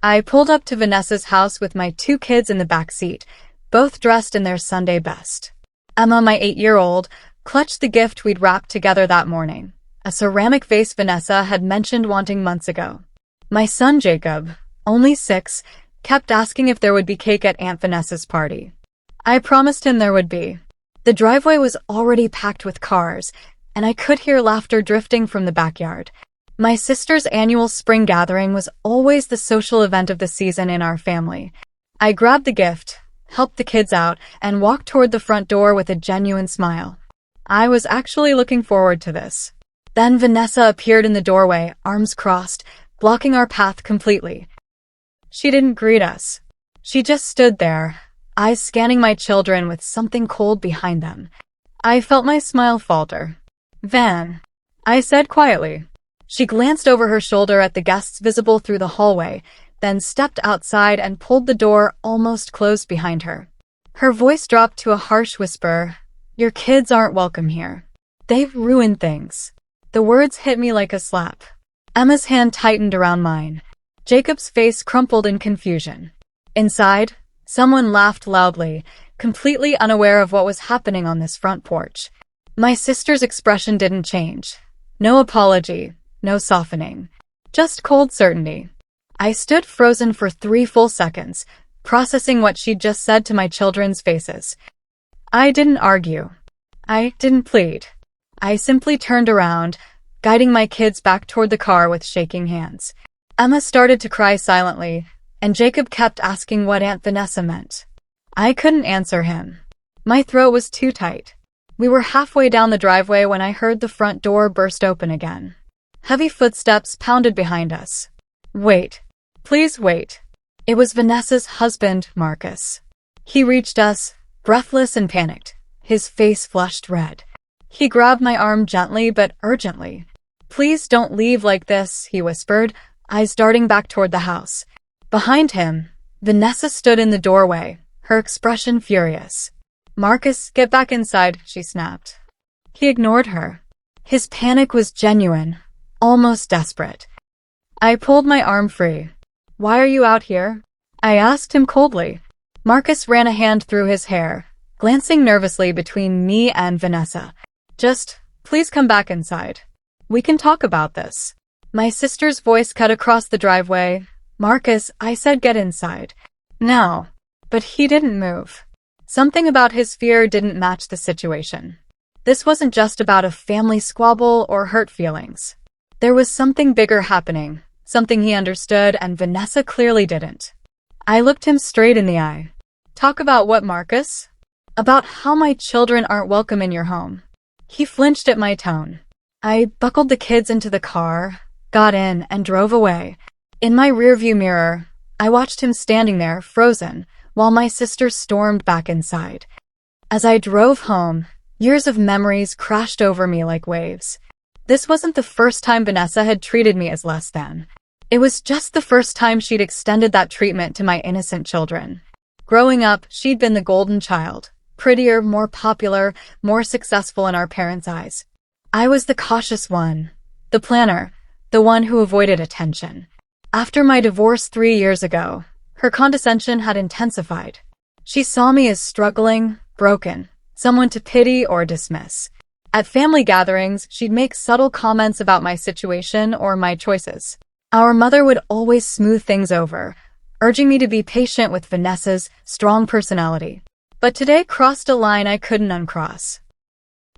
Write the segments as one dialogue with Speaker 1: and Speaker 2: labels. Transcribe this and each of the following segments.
Speaker 1: I pulled up to Vanessa's house with my two kids in the back seat, both dressed in their Sunday best. Emma, my 8-year-old, clutched the gift we'd wrapped together that morning, a ceramic vase Vanessa had mentioned wanting months ago. My son Jacob, only 6, kept asking if there would be cake at Aunt Vanessa's party. I promised him there would be. The driveway was already packed with cars, and I could hear laughter drifting from the backyard. My sister's annual spring gathering was always the social event of the season in our family. I grabbed the gift, helped the kids out, and walked toward the front door with a genuine smile. I was actually looking forward to this. Then Vanessa appeared in the doorway, arms crossed, blocking our path completely. She didn't greet us. She just stood there, eyes scanning my children with something cold behind them. I felt my smile falter. "Van," I said quietly. She glanced over her shoulder at the guests visible through the hallway, then stepped outside and pulled the door almost closed behind her. Her voice dropped to a harsh whisper, "Your kids aren't welcome here. They've ruined things." The words hit me like a slap. Emma's hand tightened around mine. Jacob's face crumpled in confusion. Inside, someone laughed loudly, completely unaware of what was happening on this front porch. My sister's expression didn't change. No apology, no softening. Just cold certainty. I stood frozen for 3 full seconds, processing what she'd just said to my children's faces. I didn't argue. I didn't plead. I simply turned around, guiding my kids back toward the car with shaking hands. Emma started to cry silently, and Jacob kept asking what Aunt Vanessa meant. I couldn't answer him. My throat was too tight. We were halfway down the driveway when I heard the front door burst open again. Heavy footsteps pounded behind us. "Wait. Please wait." It was Vanessa's husband, Marcus. He reached us, breathless and panicked, his face flushed red. He grabbed my arm gently but urgently. "Please don't leave like this," he whispered, eyes darting back toward the house. Behind him, Vanessa stood in the doorway, her expression furious. "Marcus, get back inside," she snapped. He ignored her. His panic was genuine, almost desperate. I pulled my arm free. "Why are you out here?" I asked him coldly. Marcus ran a hand through his hair, glancing nervously between me and Vanessa. "Just, please come back inside. We can talk about this." My sister's voice cut across the driveway. "Marcus," I said, "get inside." "Now." But he didn't move. Something about his fear didn't match the situation. This wasn't just about a family squabble or hurt feelings. There was something bigger happening, something he understood and Vanessa clearly didn't. I looked him straight in the eye. "Talk about what, Marcus?" "About how my children aren't welcome in your home." He flinched at my tone. I buckled the kids into the car, got in, and drove away. In my rearview mirror, I watched him standing there, frozen, while my sister stormed back inside. As I drove home, years of memories crashed over me like waves. This wasn't the first time Vanessa had treated me as less than. It was just the first time she'd extended that treatment to my innocent children. Growing up, she'd been the golden child, prettier, more popular, more successful in our parents' eyes. I was the cautious one, the planner, the one who avoided attention. After my divorce 3 years ago, her condescension had intensified. She saw me as struggling, broken, someone to pity or dismiss. At family gatherings, she'd make subtle comments about my situation or my choices. Our mother would always smooth things over, urging me to be patient with Vanessa's strong personality. But today crossed a line I couldn't uncross.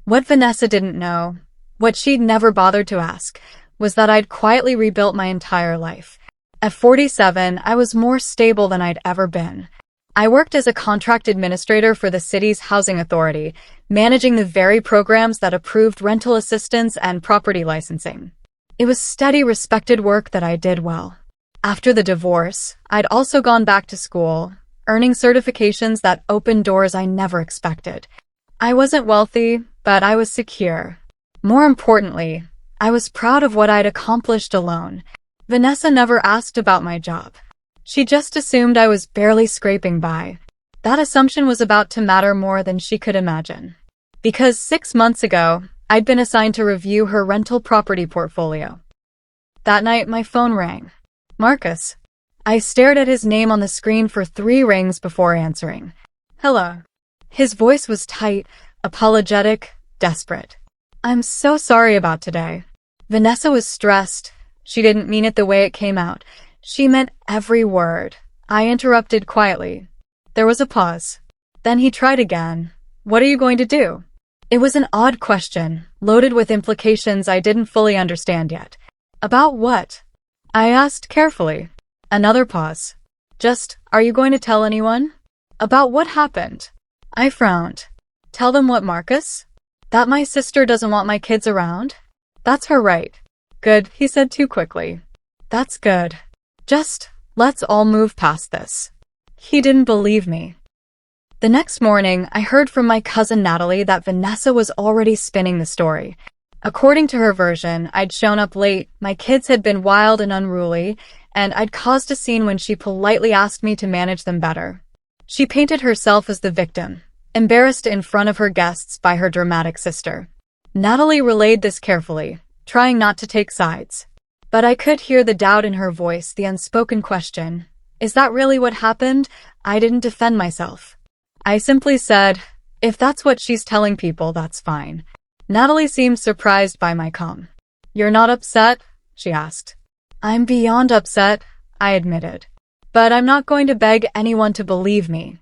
Speaker 1: What Vanessa didn't know, what she'd never bothered to ask, was that I'd quietly rebuilt my entire life. At 47, I was more stable than I'd ever been. I worked as a contract administrator for the city's housing authority, managing the very programs that approved rental assistance and property licensing. It was steady, respected work that I did well. After the divorce, I'd also gone back to school, earning certifications that opened doors I never expected. I wasn't wealthy, but I was secure. More importantly, I was proud of what I'd accomplished alone. Vanessa never asked about my job. She just assumed I was barely scraping by. That assumption was about to matter more than she could imagine. Because 6 months ago, I'd been assigned to review her rental property portfolio. That night, my phone rang. "Marcus." I stared at his name on the screen for 3 rings before answering. Hello. His voice was tight, apologetic, desperate. I'm so sorry about today. Vanessa was stressed. She didn't mean it the way it came out. She meant every word. I interrupted quietly. There was a pause. Then he tried again. What are you going to do? It was an odd question, loaded with implications I didn't fully understand yet. About what? I asked carefully. Another pause. Just, are you going to tell anyone? About what happened? I frowned. Tell them what, Marcus? That my sister doesn't want my kids around? That's her right. Good, he said too quickly. That's good. Just, let's all move past this. He didn't believe me. The next morning, I heard from my cousin Natalie that Vanessa was already spinning the story. According to her version, I'd shown up late, my kids had been wild and unruly, and I'd caused a scene when she politely asked me to manage them better. She painted herself as the victim, embarrassed in front of her guests by her dramatic sister. Natalie relayed this carefully, trying not to take sides. But I could hear the doubt in her voice, the unspoken question. Is that really what happened? I didn't defend myself. I simply said, if that's what she's telling people, that's fine. Natalie seemed surprised by my calm. You're not upset? She asked. I'm beyond upset, I admitted. But I'm not going to beg anyone to believe me.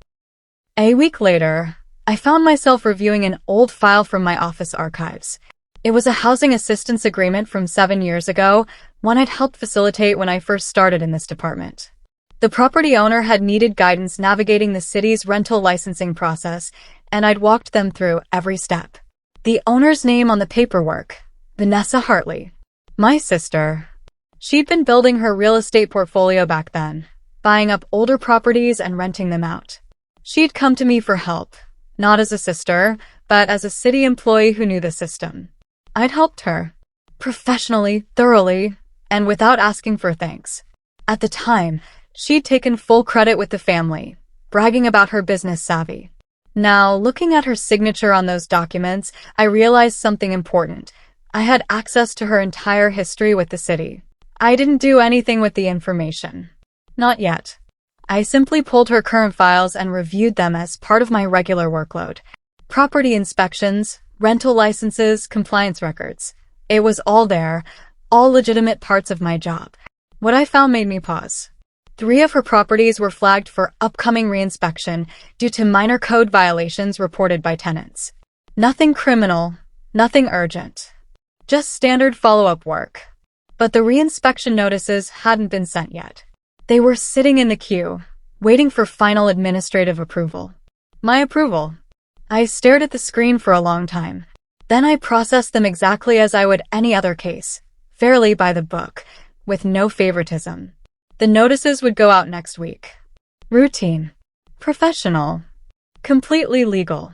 Speaker 1: A week later, I found myself reviewing an old file from my office archives. It was a housing assistance agreement from 7 years ago, one I'd helped facilitate when I first started in this department. The property owner had needed guidance navigating the city's rental licensing process, and I'd walked them through every step. The owner's name on the paperwork, Vanessa Hartley. My sister. She'd been building her real estate portfolio back then, buying up older properties and renting them out. She'd come to me for help, not as a sister, but as a city employee who knew the system. I'd helped her, professionally, thoroughly, and without asking for thanks. At the time, she'd taken full credit with the family, bragging about her business savvy. Now, looking at her signature on those documents, I realized something important. I had access to her entire history with the city. I didn't do anything with the information. Not yet. I simply pulled her current files and reviewed them as part of my regular workload. Property inspections, rental licenses, compliance records. It was all there, all legitimate parts of my job. What I found made me pause. 3 of her properties were flagged for upcoming reinspection due to minor code violations reported by tenants. Nothing criminal, nothing urgent. Just standard follow-up work. But the reinspection notices hadn't been sent yet. They were sitting in the queue, waiting for final administrative approval. My approval. I stared at the screen for a long time. Then I processed them exactly as I would any other case, fairly by the book, with no favoritism. The notices would go out next week. Routine. Professional. Completely legal.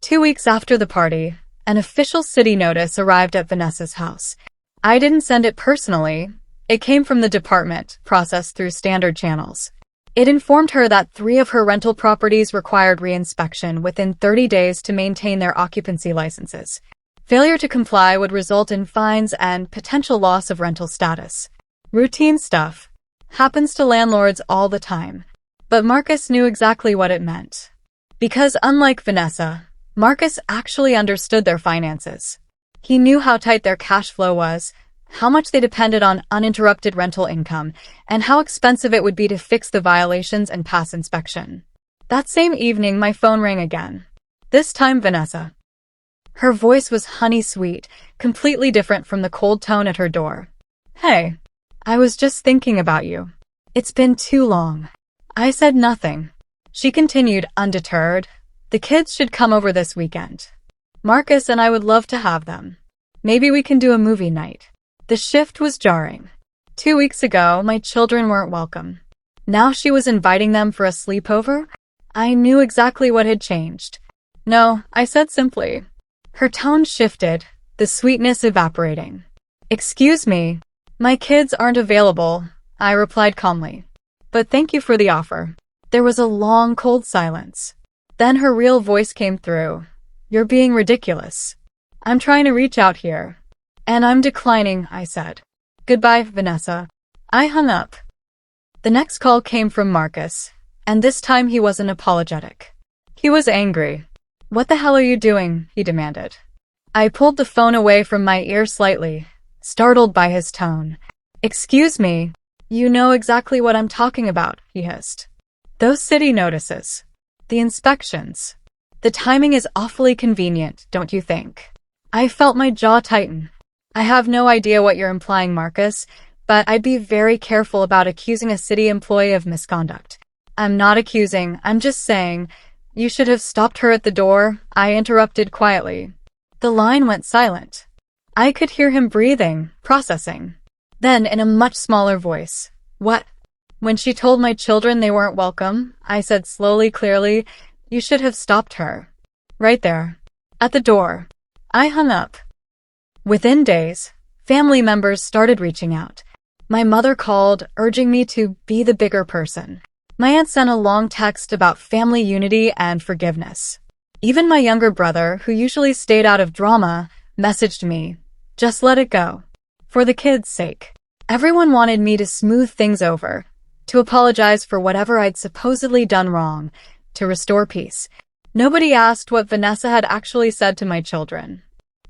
Speaker 1: 2 weeks after the party, an official city notice arrived at Vanessa's house. I didn't send it personally. It came from the department, processed through standard channels. It informed her that 3 of her rental properties required reinspection within 30 days to maintain their occupancy licenses. Failure to comply would result in fines and potential loss of rental status. Routine stuff. Happens to landlords all the time. But Marcus knew exactly what it meant. Because unlike Vanessa, Marcus actually understood their finances. He knew how tight their cash flow was, how much they depended on uninterrupted rental income, and how expensive it would be to fix the violations and pass inspection. That same evening, my phone rang again. This time, Vanessa. Her voice was honey-sweet, completely different from the cold tone at her door. Hey, I was just thinking about you. It's been too long. I said nothing. She continued, undeterred. The kids should come over this weekend. Marcus and I would love to have them. Maybe we can do a movie night. The shift was jarring. 2 weeks ago, my children weren't welcome. Now she was inviting them for a sleepover? I knew exactly what had changed. No, I said simply. Her tone shifted, the sweetness evaporating. Excuse me, my kids aren't available, I replied calmly. But thank you for the offer. There was a long, cold silence. Then her real voice came through. You're being ridiculous. I'm trying to reach out here. And I'm declining, I said. Goodbye, Vanessa. I hung up. The next call came from Marcus, and this time he wasn't apologetic. He was angry. "What the hell are you doing?" he demanded. I pulled the phone away from my ear slightly, startled by his tone. "Excuse me, you know exactly what I'm talking about," he hissed. "Those city notices. The inspections. The timing is awfully convenient, don't you think?" I felt my jaw tighten. "I have no idea what you're implying, Marcus, but I'd be very careful about accusing a city employee of misconduct." "I'm not accusing, I'm just saying, you should have stopped her at the door," I interrupted quietly. The line went silent. I could hear him breathing, processing. Then, in a much smaller voice, "What?" "When she told my children they weren't welcome," I said slowly, clearly, "you should have stopped her. Right there. At the door." I hung up. Within days, family members started reaching out. My mother called, urging me to be the bigger person. My aunt sent a long text about family unity and forgiveness. Even my younger brother, who usually stayed out of drama, messaged me, "Just let it go. For the kids' sake." Everyone wanted me to smooth things over, to apologize for whatever I'd supposedly done wrong, to restore peace. Nobody asked what Vanessa had actually said to my children.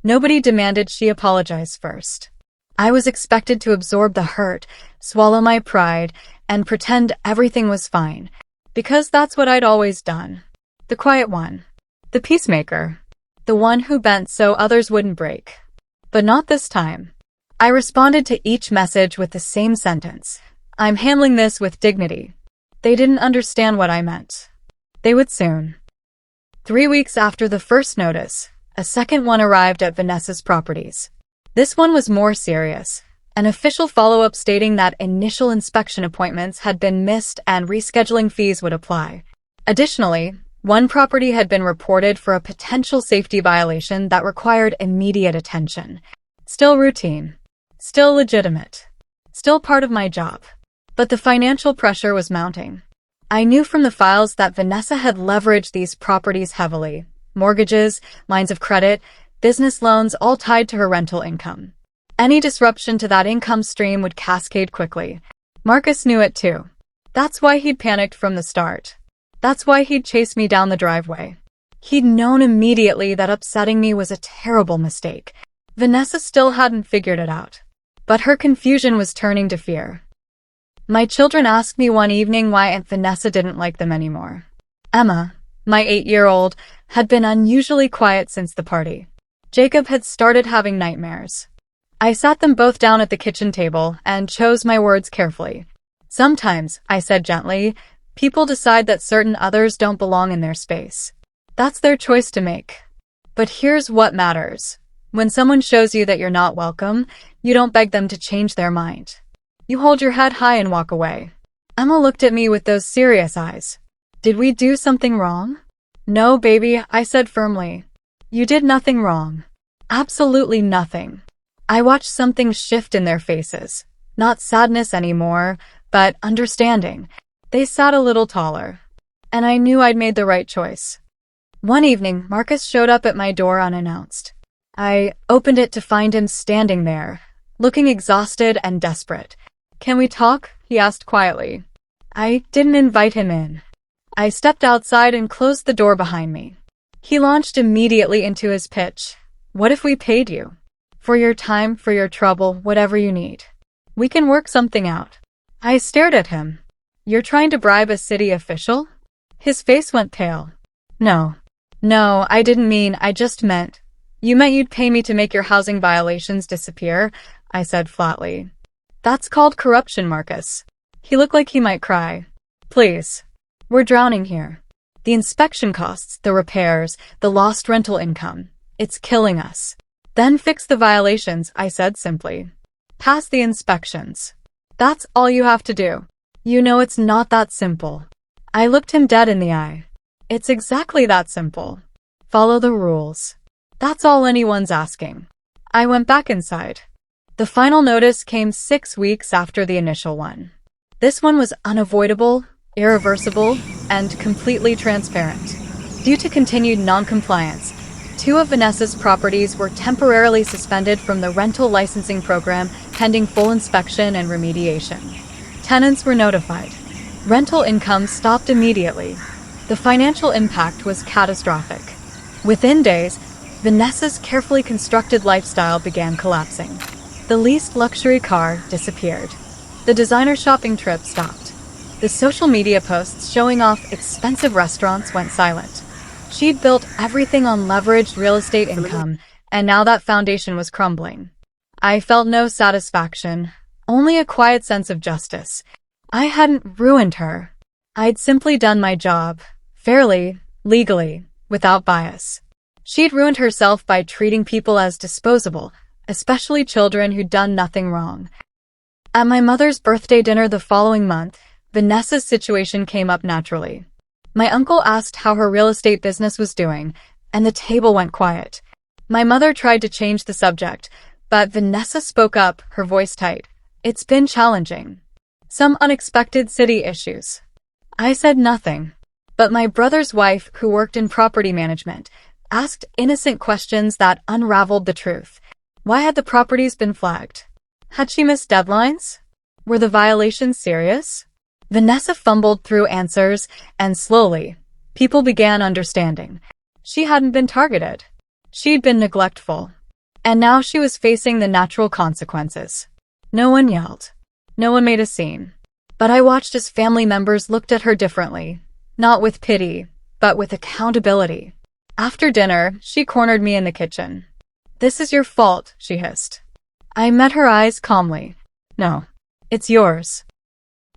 Speaker 1: Nobody demanded she apologize first. I was expected to absorb the hurt, swallow my pride, and pretend everything was fine, because that's what I'd always done. The quiet one. The peacemaker. The one who bent so others wouldn't break. But not this time. I responded to each message with the same sentence. "I'm handling this with dignity." They didn't understand what I meant. They would soon. 3 weeks after the first notice, a second one arrived at Vanessa's properties. This one was more serious. An official follow-up stating that initial inspection appointments had been missed and rescheduling fees would apply. Additionally, one property had been reported for a potential safety violation that required immediate attention. Still routine. Still legitimate. Still part of my job. But the financial pressure was mounting. I knew from the files that Vanessa had leveraged these properties heavily. Mortgages, lines of credit, business loans, all tied to her rental income. Any disruption to that income stream would cascade quickly. Marcus knew it too. That's why he'd panicked from the start. That's why he'd chased me down the driveway. He'd known immediately that upsetting me was a terrible mistake. Vanessa still hadn't figured it out. But her confusion was turning to fear. My children asked me one evening why Aunt Vanessa didn't like them anymore. Emma, my 8-year-old, had been unusually quiet since the party. Jacob had started having nightmares. I sat them both down at the kitchen table and chose my words carefully. "Sometimes," I said gently, "people decide that certain others don't belong in their space. That's their choice to make. But here's what matters. When someone shows you that you're not welcome, you don't beg them to change their mind. You hold your head high and walk away." Emma looked at me with those serious eyes. "Did we do something wrong?" "No, baby," I said firmly. "You did nothing wrong. Absolutely nothing." I watched something shift in their faces. Not sadness anymore, but understanding. They sat a little taller. And I knew I'd made the right choice. One evening, Marcus showed up at my door unannounced. I opened it to find him standing there, looking exhausted and desperate. "Can we talk?" he asked quietly. I didn't invite him in. I stepped outside and closed the door behind me. He launched immediately into his pitch. "What if we paid you? For your time, for your trouble, whatever you need. We can work something out." I stared at him. "You're trying to bribe a city official?" His face went pale. No, I didn't mean, I just meant. You meant you'd pay me to make your housing violations disappear," I said flatly. "That's called corruption, Marcus." He looked like he might cry. "Please. We're drowning here. The inspection costs, the repairs, the lost rental income. It's killing us." "Then fix the violations," I said simply. "Pass the inspections. That's all you have to do." "You know it's not that simple." I looked him dead in the eye. "It's exactly that simple. Follow the rules. That's all anyone's asking." I went back inside. The final notice came 6 weeks after the initial one. This one was unavoidable, irreversible, and completely transparent. Due to continued non-compliance, 2 of Vanessa's properties were temporarily suspended from the rental licensing program pending full inspection and remediation. Tenants were notified. Rental income stopped immediately. The financial impact was catastrophic. Within days, Vanessa's carefully constructed lifestyle began collapsing. The leased luxury car disappeared. The designer shopping trip stopped. The social media posts showing off expensive restaurants went silent. She'd built everything on leveraged real estate income, and now that foundation was crumbling. I felt no satisfaction, only a quiet sense of justice. I hadn't ruined her. I'd simply done my job, fairly, legally, without bias. She'd ruined herself by treating people as disposable, especially children who'd done nothing wrong. At my mother's birthday dinner the following month, Vanessa's situation came up naturally. My uncle asked how her real estate business was doing, and the table went quiet. My mother tried to change the subject, but Vanessa spoke up, her voice tight. It's been challenging. Some unexpected city issues. I said nothing. But my brother's wife, who worked in property management, asked innocent questions that unraveled the truth. Why had the properties been flagged? Had she missed deadlines? Were the violations serious? Vanessa fumbled through answers, and slowly, people began understanding. She hadn't been targeted. She'd been neglectful. And now she was facing the natural consequences. No one yelled. No one made a scene. But I watched as family members looked at her differently. Not with pity, but with accountability. After dinner, she cornered me in the kitchen. "This is your fault," she hissed. I met her eyes calmly. "No, it's yours."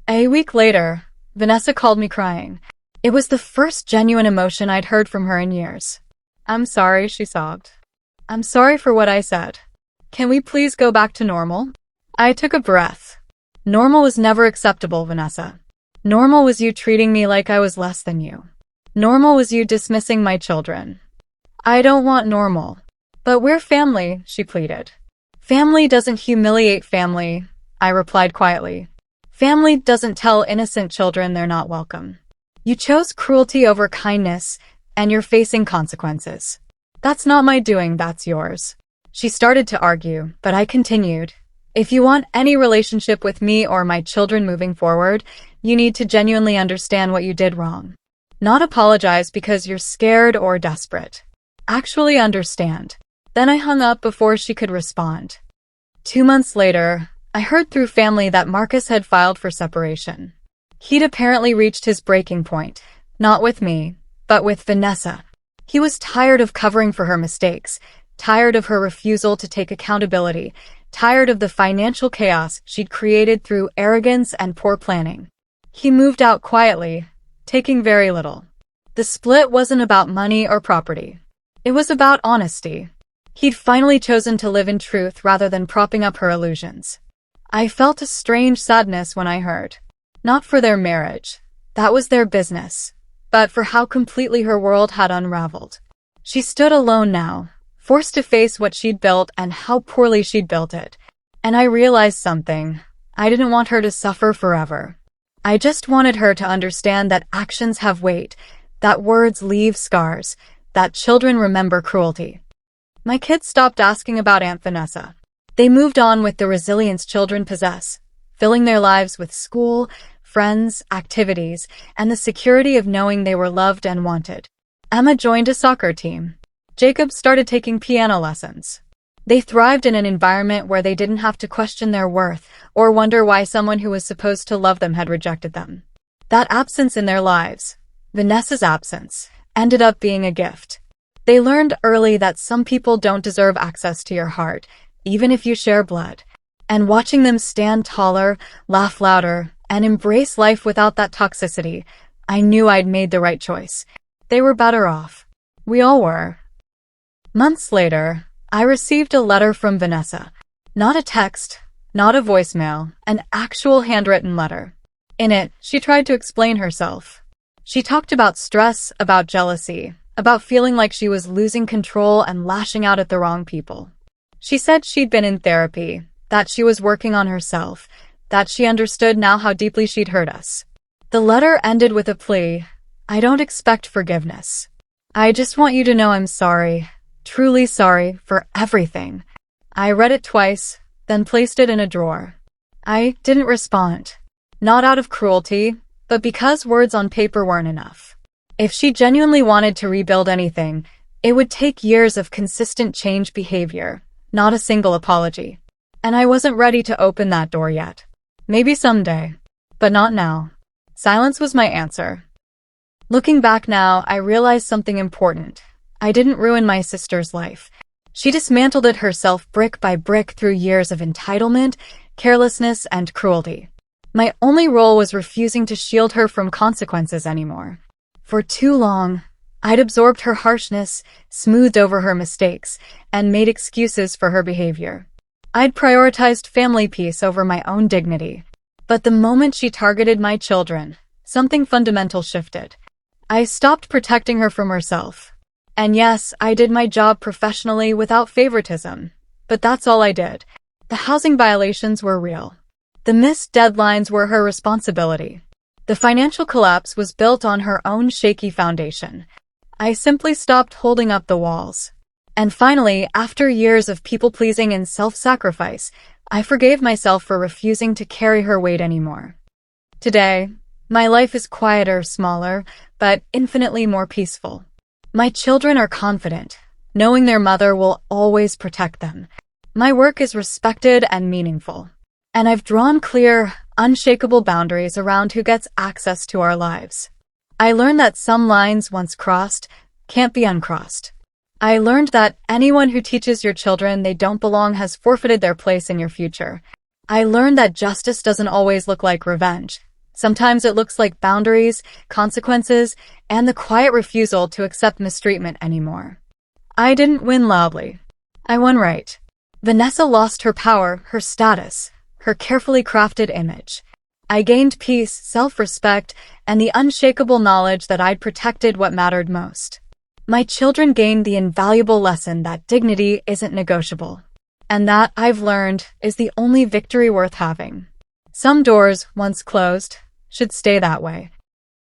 Speaker 1: A week later, Vanessa called me crying. It was the first genuine emotion I'd heard from her in years. "I'm sorry," she sobbed. "I'm sorry for what I said. Can we please go back to normal?" I took a breath. Normal was never acceptable, Vanessa. Normal was you treating me like I was less than you. Normal was you dismissing my children. I don't want normal. "But we're family," she pleaded. "Family doesn't humiliate family," I replied quietly. "Family doesn't tell innocent children they're not welcome. You chose cruelty over kindness, and you're facing consequences. That's not my doing, that's yours." She started to argue, but I continued. "If you want any relationship with me or my children moving forward, you need to genuinely understand what you did wrong. Not apologize because you're scared or desperate. Actually understand." Then I hung up before she could respond. 2 months later, I heard through family that Marcus had filed for separation. He'd apparently reached his breaking point, not with me, but with Vanessa. He was tired of covering for her mistakes, tired of her refusal to take accountability, tired of the financial chaos she'd created through arrogance and poor planning. He moved out quietly, taking very little. The split wasn't about money or property. It was about honesty. He'd finally chosen to live in truth rather than propping up her illusions. I felt a strange sadness when I heard. Not for their marriage. That was their business. But for how completely her world had unraveled. She stood alone now, forced to face what she'd built and how poorly she'd built it. And I realized something. I didn't want her to suffer forever. I just wanted her to understand that actions have weight, that words leave scars, that children remember cruelty. My kids stopped asking about Aunt Vanessa. They moved on with the resilience children possess, filling their lives with school, friends, activities, and the security of knowing they were loved and wanted. Emma joined a soccer team. Jacob started taking piano lessons. They thrived in an environment where they didn't have to question their worth or wonder why someone who was supposed to love them had rejected them. That absence in their lives, Vanessa's absence, ended up being a gift. They learned early that some people don't deserve access to your heart, even if you share blood. And watching them stand taller, laugh louder, and embrace life without that toxicity, I knew I'd made the right choice. They were better off. We all were. Months later, I received a letter from Vanessa. Not a text, not a voicemail, an actual handwritten letter. In it, she tried to explain herself. She talked about stress, about jealousy, about feeling like she was losing control and lashing out at the wrong people. She said she'd been in therapy, that she was working on herself, that she understood now how deeply she'd hurt us. The letter ended with a plea. I don't expect forgiveness. I just want you to know I'm sorry, truly sorry, for everything. I read it twice, then placed it in a drawer. I didn't respond. Not out of cruelty, but because words on paper weren't enough. If she genuinely wanted to rebuild anything, it would take years of consistent change behavior, not a single apology. And I wasn't ready to open that door yet. Maybe someday, but not now. Silence was my answer. Looking back now, I realized something important. I didn't ruin my sister's life. She dismantled it herself brick by brick through years of entitlement, carelessness, and cruelty. My only role was refusing to shield her from consequences anymore. For too long, I'd absorbed her harshness, smoothed over her mistakes, and made excuses for her behavior. I'd prioritized family peace over my own dignity. But the moment she targeted my children, something fundamental shifted. I stopped protecting her from herself. And yes, I did my job professionally without favoritism. But that's all I did. The housing violations were real. The missed deadlines were her responsibility. The financial collapse was built on her own shaky foundation. I simply stopped holding up the walls. And finally, after years of people-pleasing and self-sacrifice, I forgave myself for refusing to carry her weight anymore. Today, my life is quieter, smaller, but infinitely more peaceful. My children are confident, knowing their mother will always protect them. My work is respected and meaningful. And I've drawn clear, unshakable boundaries around who gets access to our lives. I learned that some lines once crossed can't be uncrossed. I learned that anyone who teaches your children they don't belong has forfeited their place in your future. I learned that justice doesn't always look like revenge. Sometimes it looks like boundaries, consequences, and the quiet refusal to accept mistreatment anymore. I didn't win loudly. I won right. Vanessa lost her power, her status, her carefully crafted image. I gained peace, self-respect, and the unshakable knowledge that I'd protected what mattered most. My children gained the invaluable lesson that dignity isn't negotiable. And that, I've learned, is the only victory worth having. Some doors, once closed, should stay that way.